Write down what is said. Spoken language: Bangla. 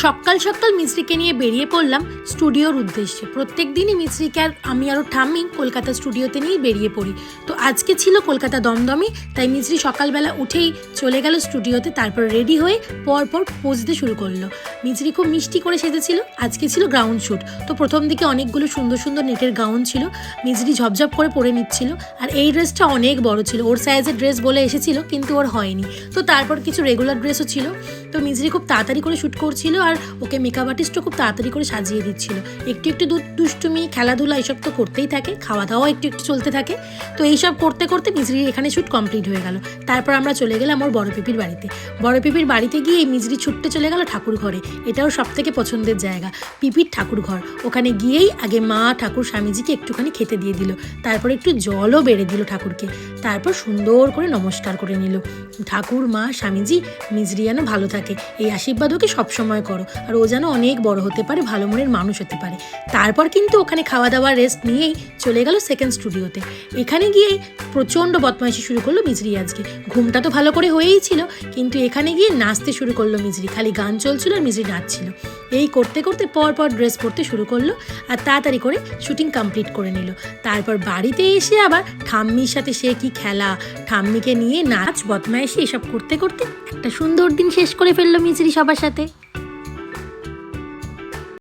সকাল সকাল মিছরিকে নিয়ে বেরিয়ে পড়লাম স্টুডিওর উদ্দেশ্যে। প্রত্যেক দিনই মিছরিকে আর আমি আরও ঠাম্মি কলকাতা স্টুডিওতে নিয়েই বেরিয়ে পড়ি। তো আজকে ছিল কলকাতা দমদমই, তাই মিছরি সকালবেলা উঠেই চলে গেল স্টুডিওতে। তারপর রেডি হয়ে পরপর পোজ দিতে শুরু করলো। মিছরি খুব মিষ্টি করে সেজেছিল। আজকে ছিল গ্রাউন্ড শ্যুট, তো প্রথম দিকে অনেকগুলো সুন্দর সুন্দর নেটের গাউন ছিল, মিছরি ঝপঝপ করে পরে নিচ্ছিল। আর এই ড্রেসটা অনেক বড় ছিল, ওর সাইজের ড্রেস বলে এসেছিল কিন্তু ওর হয়নি। তো তারপর কিছু রেগুলার ড্রেসও ছিল। তো মিছরি খুব তাড়াতাড়ি করে শ্যুট করছিল আর ওকে মেকআপ আর্টিস্টও খুব তাড়াতাড়ি করে সাজিয়ে দিচ্ছিল। একটু একটু দুষ্টুমি খেলাধুলা এসব তো করতেই থাকে, খাওয়া দাওয়া একটু একটু চলতে থাকে। তো এইসব করতে করতে মিছরির এখানে শ্যুট কমপ্লিট হয়ে গেল। তারপর আমরা চলে গেলাম ওর বড় পিপির বাড়িতে। বড় পিপির বাড়িতে গিয়ে মিছরি ছুটতে চলে গেল ঠাকুর ঘরে। এটাও সব থেকে পছন্দের জায়গা, পিপির ঠাকুর ঘর। ওখানে গিয়েই আগে মা ঠাকুর স্বামীজিকে একটুখানি খেতে দিয়ে দিল, তারপর একটু জলও বেড়ে দিল ঠাকুরকে। তারপর সুন্দর করে নমস্কার করে নিল। ঠাকুর, মা, স্বামীজি, মিছরি যেন ভালো থাকে এই আশীর্বাদ ওকে সবসময় করো, আর ও যেন অনেক বড় হতে পারে, ভালো মনের মানুষ হতে পারে। তারপর কিন্তু ওখানে খাওয়া দাওয়া রেস্ট নিয়েই চলে গেল সেকেন্ড স্টুডিওতে। এখানে গিয়ে প্রচণ্ড বদমাইশি শুরু করলো মিছরি। আজকে ঘুমটা তো ভালো করে হয়েই ছিল, কিন্তু এখানে গিয়ে নাচতে শুরু করলো মিছরি। খালি গান চলছিল আর মিছরি নাচছিল। এই করতে করতে পরপর ড্রেস পরতে শুরু করলো আর তাড়াতাড়ি করে শুটিং কমপ্লিট করে নিল। তারপর বাড়িতে এসে আবার ঠাম্মির সাথে সে কি খেলা, ঠাম্মিকে নিয়ে নাচ, বদমাইশি এসব করতে করতে একটা সুন্দর দিন শেষ করে ফেললো মিছরি সবার সাথে।